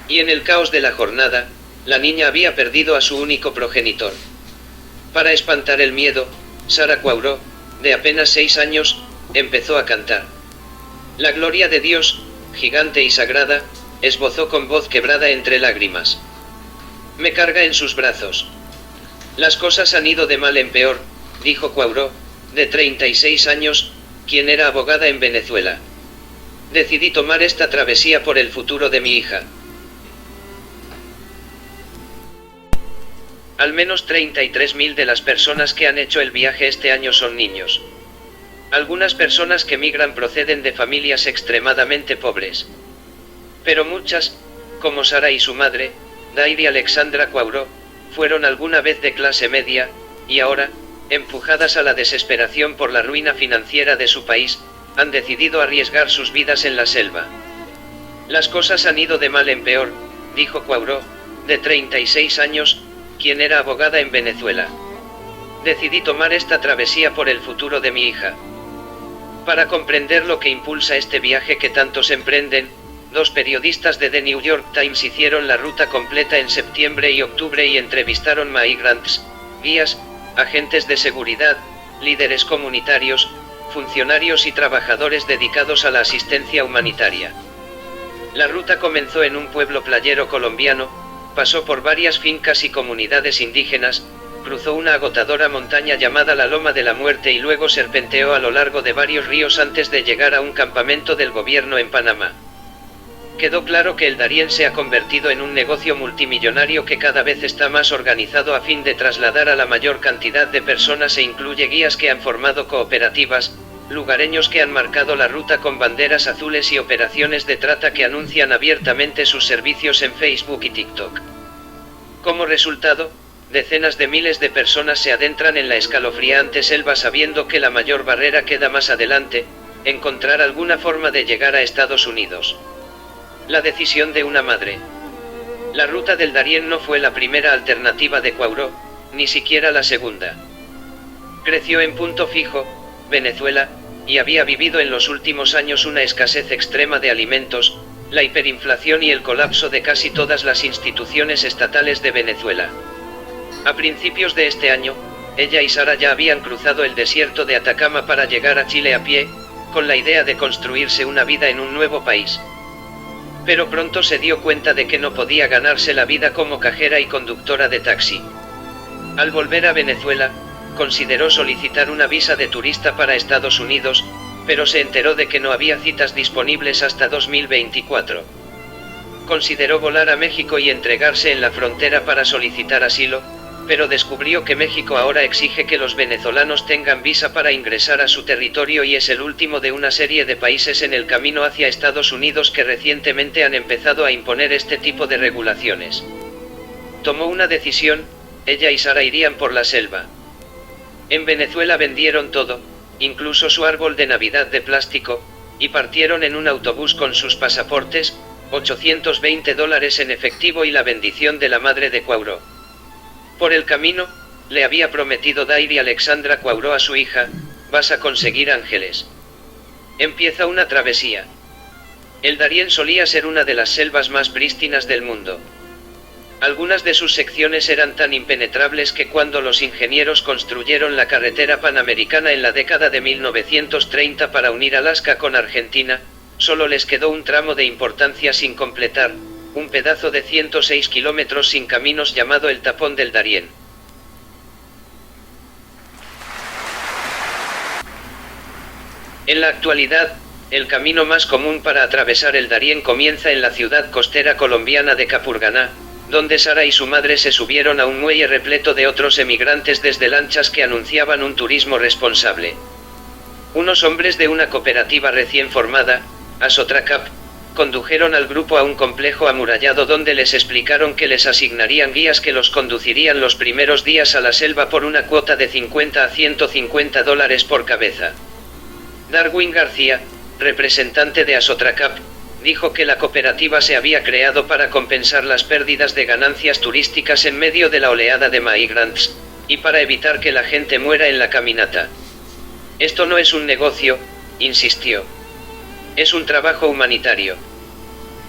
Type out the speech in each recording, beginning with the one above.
Y en el caos de la jornada, la niña había perdido a su único progenitor. Para espantar el miedo, Sarah Poirot, de apenas 6 años, empezó a cantar. La gloria de Dios, gigante y sagrada, esbozó con voz quebrada entre lágrimas. Me carga en sus brazos. Las cosas han ido de mal en peor, dijo Poirot, de 36 años, quien era abogada en Venezuela. Decidí tomar esta travesía por el futuro de mi hija. Al menos 33.000 de las personas que han hecho el viaje este año son niños. Algunas personas que migran proceden de familias extremadamente pobres. Pero muchas, como Sarah y su madre, Dairi Alexandra Poirot, fueron alguna vez de clase media, y ahora, empujadas a la desesperación por la ruina financiera de su país, han decidido arriesgar sus vidas en la selva. Las cosas han ido de mal en peor, dijo Poirot, de 36 años, quien era abogada en Venezuela. Decidí tomar esta travesía por el futuro de mi hija. Para comprender lo que impulsa este viaje que tantos emprenden, 2 periodistas de The New York Times hicieron la ruta completa en septiembre y octubre y entrevistaron migrants, guías, agentes de seguridad, líderes comunitarios, funcionarios y trabajadores dedicados a la asistencia humanitaria. La ruta comenzó en un pueblo playero colombiano, pasó por varias fincas y comunidades indígenas, cruzó una agotadora montaña llamada la Loma de la Muerte y luego serpenteó a lo largo de varios ríos antes de llegar a un campamento del gobierno en Panamá. Quedó claro que el Darién se ha convertido en un negocio multimillonario que cada vez está más organizado a fin de trasladar a la mayor cantidad de personas e incluye guías que han formado cooperativas, lugareños que han marcado la ruta con banderas azules y operaciones de trata que anuncian abiertamente sus servicios en Facebook y TikTok. Como resultado, decenas de miles de personas se adentran en la escalofriante selva sabiendo que la mayor barrera queda más adelante, encontrar alguna forma de llegar a Estados Unidos. La decisión de una madre. La ruta del Darién no fue la primera alternativa de Poirot, ni siquiera la segunda. Creció en Punto Fijo, Venezuela, y había vivido en los últimos años una escasez extrema de alimentos, la hiperinflación y el colapso de casi todas las instituciones estatales de Venezuela. A principios de este año, ella y Sarah ya habían cruzado el desierto de Atacama para llegar a Chile a pie, con la idea de construirse una vida en un nuevo país. Pero pronto se dio cuenta de que no podía ganarse la vida como cajera y conductora de taxi. Al volver a Venezuela, consideró solicitar una visa de turista para Estados Unidos, pero se enteró de que no había citas disponibles hasta 2024. Consideró volar a México y entregarse en la frontera para solicitar asilo, pero descubrió que México ahora exige que los venezolanos tengan visa para ingresar a su territorio y es el último de una serie de países en el camino hacia Estados Unidos que recientemente han empezado a imponer este tipo de regulaciones. Tomó una decisión, ella y Sarah irían por la selva. En Venezuela vendieron todo, incluso su árbol de Navidad de plástico, y partieron en un autobús con sus pasaportes, $820 en efectivo y la bendición de la madre de Poirot. Por el camino, le había prometido Dairi Alexandra Poirot a su hija, vas a conseguir ángeles. Empieza una travesía. El Darién solía ser una de las selvas más prístinas del mundo. Algunas de sus secciones eran tan impenetrables que cuando los ingenieros construyeron la carretera panamericana en la década de 1930 para unir Alaska con Argentina, solo les quedó un tramo de importancia sin completar, un pedazo de 106 kilómetros sin caminos llamado el Tapón del Darién. En la actualidad, el camino más común para atravesar el Darién comienza en la ciudad costera colombiana de Capurganá, donde Sarah y su madre se subieron a un muelle repleto de otros emigrantes desde lanchas que anunciaban un turismo responsable. Unos hombres de una cooperativa recién formada, Asotracap, condujeron al grupo a un complejo amurallado donde les explicaron que les asignarían guías que los conducirían los primeros días a la selva por una cuota de $50 a $150 por cabeza. Darwin García, representante de Asotracap, dijo que la cooperativa se había creado para compensar las pérdidas de ganancias turísticas en medio de la oleada de migrants, y para evitar que la gente muera en la caminata. Esto no es un negocio, insistió. Es un trabajo humanitario.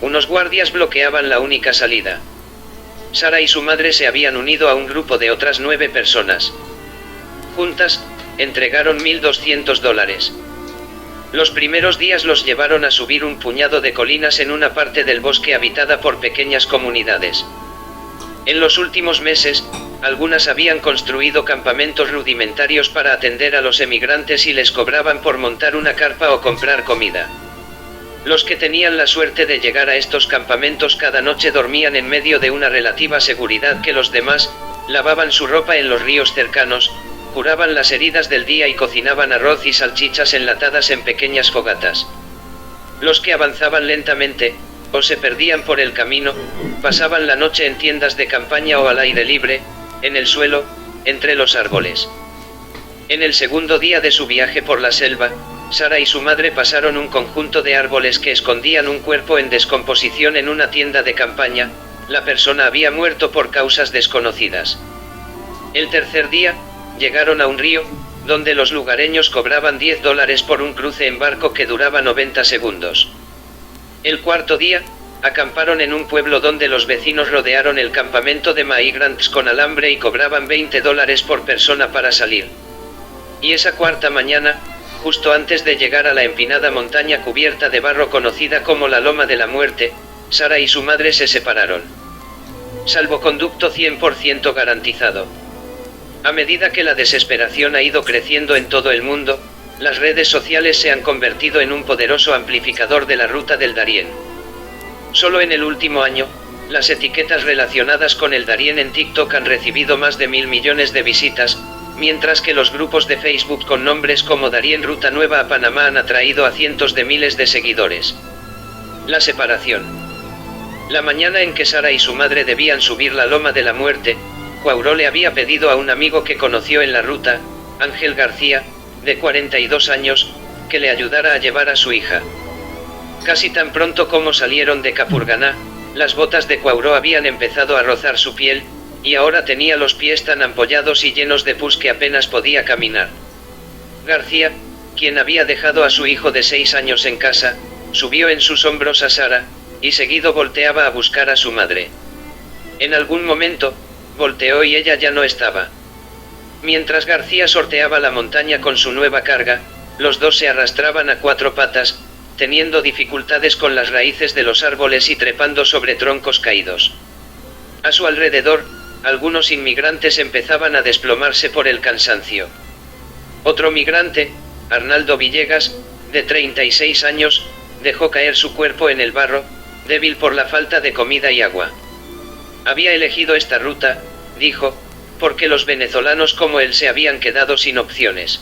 Unos guardias bloqueaban la única salida. Sara y su madre se habían unido a un grupo de otras 9 personas. Juntas, entregaron $1.200. Los primeros días los llevaron a subir un puñado de colinas en una parte del bosque habitada por pequeñas comunidades. En los últimos meses, algunas habían construido campamentos rudimentarios para atender a los emigrantes y les cobraban por montar una carpa o comprar comida. Los que tenían la suerte de llegar a estos campamentos cada noche dormían en medio de una relativa seguridad que los demás, lavaban su ropa en los ríos cercanos, curaban las heridas del día y cocinaban arroz y salchichas enlatadas en pequeñas fogatas. Los que avanzaban lentamente, o se perdían por el camino, pasaban la noche en tiendas de campaña o al aire libre, en el suelo, entre los árboles. En el segundo día de su viaje por la selva, Sara y su madre pasaron un conjunto de árboles que escondían un cuerpo en descomposición en una tienda de campaña. La persona había muerto por causas desconocidas. El tercer día, llegaron a un río, donde los lugareños cobraban $10 por un cruce en barco que duraba 90 segundos. El cuarto día, acamparon en un pueblo donde los vecinos rodearon el campamento de migrants con alambre y cobraban $20 por persona para salir. Y esa cuarta mañana, justo antes de llegar a la empinada montaña cubierta de barro conocida como la Loma de la Muerte, Sara y su madre se separaron. Salvoconducto 100% garantizado. A medida que la desesperación ha ido creciendo en todo el mundo, las redes sociales se han convertido en un poderoso amplificador de la ruta del Darién. Solo en el último año, las etiquetas relacionadas con el Darién en TikTok han recibido más de 1.000 millones de visitas, mientras que los grupos de Facebook con nombres como Darién Ruta Nueva a Panamá han atraído a cientos de miles de seguidores. La separación. La mañana en que Sara y su madre debían subir la Loma de la Muerte, Cuauró le había pedido a un amigo que conoció en la ruta, Ángel García, de 42 años, que le ayudara a llevar a su hija. Casi tan pronto como salieron de Capurganá, las botas de Cuauró habían empezado a rozar su piel, y ahora tenía los pies tan ampollados y llenos de pus que apenas podía caminar. García, quien había dejado a su hijo de 6 años en casa, subió en sus hombros a Sara, y seguido volteaba a buscar a su madre. En algún momento, volteó y ella ya no estaba. Mientras García sorteaba la montaña con su nueva carga, los dos se arrastraban a 4 patas, teniendo dificultades con las raíces de los árboles y trepando sobre troncos caídos. A su alrededor, algunos inmigrantes empezaban a desplomarse por el cansancio. Otro migrante, Arnaldo Villegas, de 36 años, dejó caer su cuerpo en el barro, débil por la falta de comida y agua. Había elegido esta ruta, dijo, porque los venezolanos como él se habían quedado sin opciones.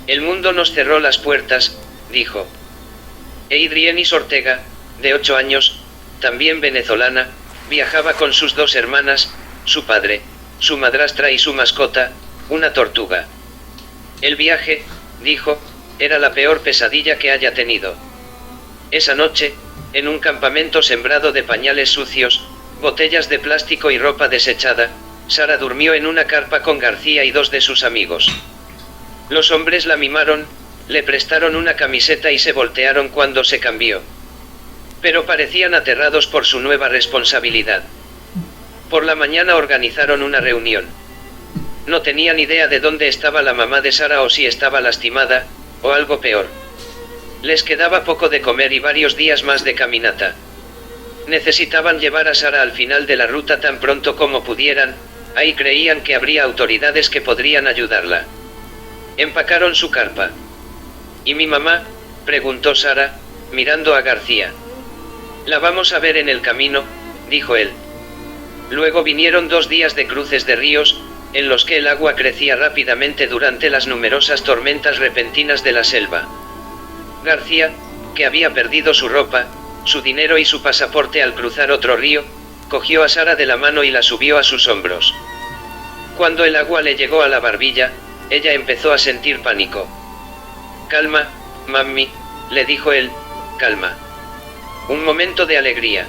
El mundo nos cerró las puertas, dijo. Eidrienis Ortega, de 8 años, también venezolana, viajaba con sus 2 hermanas, su padre, su madrastra y su mascota, una tortuga. El viaje, dijo, era la peor pesadilla que haya tenido. Esa noche, en un campamento sembrado de pañales sucios, botellas de plástico y ropa desechada, Sara durmió en una carpa con García y 2 de sus amigos. Los hombres la mimaron, le prestaron una camiseta y se voltearon cuando se cambió. Pero parecían aterrados por su nueva responsabilidad. Por la mañana organizaron una reunión. No tenían idea de dónde estaba la mamá de Sara o si estaba lastimada, o algo peor. Les quedaba poco de comer y varios días más de caminata. Necesitaban llevar a Sara al final de la ruta tan pronto como pudieran, ahí creían que habría autoridades que podrían ayudarla. Empacaron su carpa. ¿Y mi mamá?, preguntó Sara, mirando a García. La vamos a ver en el camino, dijo él. Luego vinieron 2 días de cruces de ríos, en los que el agua crecía rápidamente durante las numerosas tormentas repentinas de la selva. García, que había perdido su ropa, su dinero y su pasaporte al cruzar otro río, cogió a Sara de la mano y la subió a sus hombros. Cuando el agua le llegó a la barbilla, ella empezó a sentir pánico. Calma, mami, le dijo él, calma. Un momento de alegría.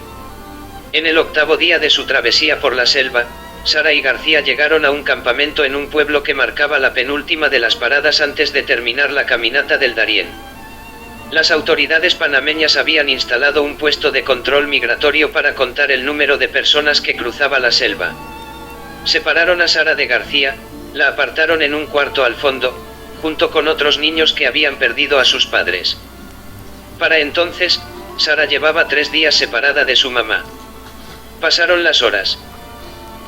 En el 8º día de su travesía por la selva, Sara y García llegaron a un campamento en un pueblo que marcaba la penúltima de las paradas antes de terminar la caminata del Darién. Las autoridades panameñas habían instalado un puesto de control migratorio para contar el número de personas que cruzaba la selva. Separaron a Sara de García, la apartaron en un cuarto al fondo, junto con otros niños que habían perdido a sus padres. Para entonces, Sara llevaba 3 días separada de su mamá. Pasaron las horas.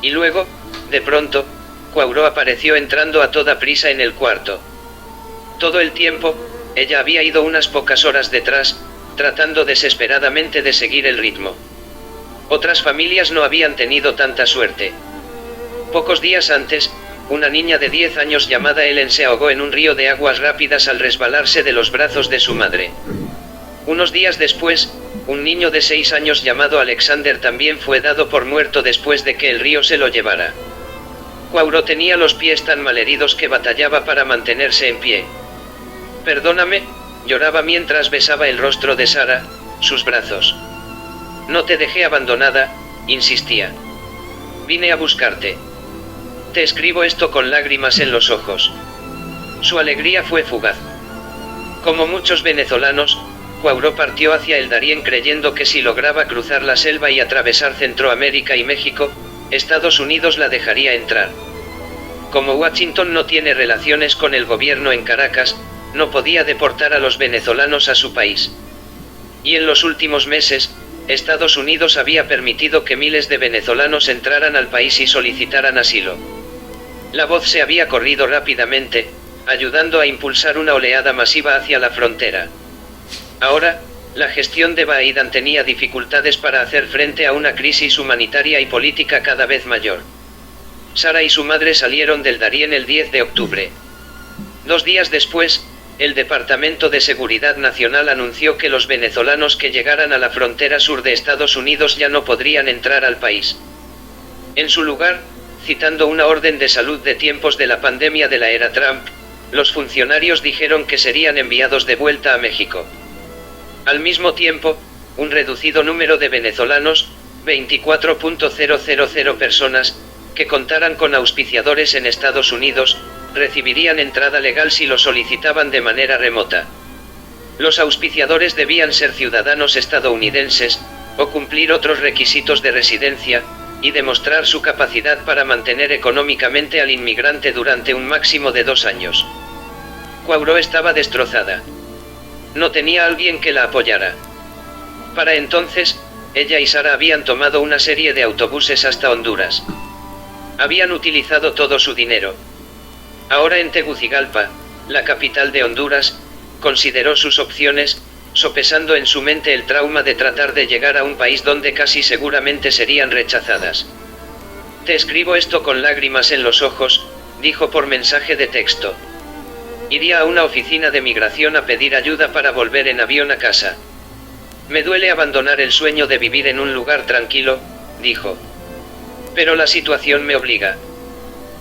Y luego, de pronto, Cuauró apareció entrando a toda prisa en el cuarto. Todo el tiempo, ella había ido unas pocas horas detrás, tratando desesperadamente de seguir el ritmo. Otras familias no habían tenido tanta suerte. Pocos días antes, una niña de 10 años llamada Ellen se ahogó en un río de aguas rápidas al resbalarse de los brazos de su madre. Unos días después, un niño de 6 años llamado Alexander también fue dado por muerto después de que el río se lo llevara. Cuauró tenía los pies tan malheridos que batallaba para mantenerse en pie. Perdóname, lloraba mientras besaba el rostro de Sara, sus brazos. No te dejé abandonada, insistía. Vine a buscarte. Te escribo esto con lágrimas en los ojos. Su alegría fue fugaz. Como muchos venezolanos, Cuauró partió hacia el Darién creyendo que si lograba cruzar la selva y atravesar Centroamérica y México, Estados Unidos la dejaría entrar. Como Washington no tiene relaciones con el gobierno en Caracas, no podía deportar a los venezolanos a su país. Y en los últimos meses, Estados Unidos había permitido que miles de venezolanos entraran al país y solicitaran asilo. La voz se había corrido rápidamente, ayudando a impulsar una oleada masiva hacia la frontera. Ahora, la gestión de Biden tenía dificultades para hacer frente a una crisis humanitaria y política cada vez mayor. Sara y su madre salieron del Darién el 10 de octubre. 2 días después, el Departamento de Seguridad Nacional anunció que los venezolanos que llegaran a la frontera sur de Estados Unidos ya no podrían entrar al país. En su lugar, citando una orden de salud de tiempos de la pandemia de la era Trump, los funcionarios dijeron que serían enviados de vuelta a México. Al mismo tiempo, un reducido número de venezolanos, 24.000 personas, que contaran con auspiciadores en Estados Unidos, recibirían entrada legal si lo solicitaban de manera remota. Los auspiciadores debían ser ciudadanos estadounidenses, o cumplir otros requisitos de residencia, y demostrar su capacidad para mantener económicamente al inmigrante durante un máximo de 2 años. Cuauró estaba destrozada. No tenía alguien que la apoyara. Para entonces, ella y Sara habían tomado una serie de autobuses hasta Honduras. Habían utilizado todo su dinero. Ahora en Tegucigalpa, la capital de Honduras, consideró sus opciones, sopesando en su mente el trauma de tratar de llegar a un país donde casi seguramente serían rechazadas. Te escribo esto con lágrimas en los ojos, dijo por mensaje de texto. Iría a una oficina de migración a pedir ayuda para volver en avión a casa. Me duele abandonar el sueño de vivir en un lugar tranquilo, dijo. Pero la situación me obliga.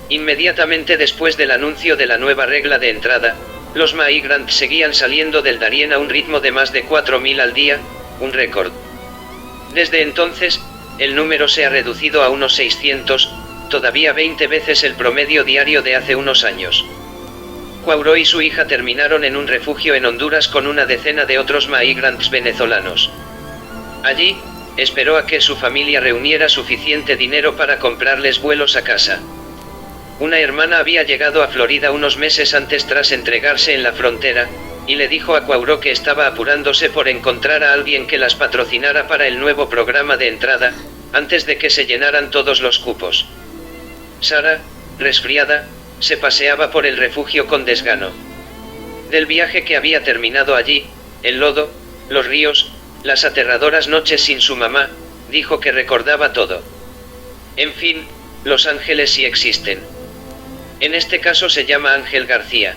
Inmediatamente después del anuncio de la nueva regla de entrada, los migrants seguían saliendo del Darién a un ritmo de más de 4.000 al día, un récord. Desde entonces, el número se ha reducido a unos 600, todavía 20 veces el promedio diario de hace unos años. Cuauró y su hija terminaron en un refugio en Honduras con una decena de otros migrants venezolanos. Allí, esperó a que su familia reuniera suficiente dinero para comprarles vuelos a casa. Una hermana había llegado a Florida unos meses antes tras entregarse en la frontera, y le dijo a Cuauró que estaba apurándose por encontrar a alguien que las patrocinara para el nuevo programa de entrada, antes de que se llenaran todos los cupos. Sara, resfriada, se paseaba por el refugio con desgano. Del viaje que había terminado allí, el lodo, los ríos, las aterradoras noches sin su mamá, dijo que recordaba todo. En fin, los ángeles sí existen. En este caso se llama Ángel García.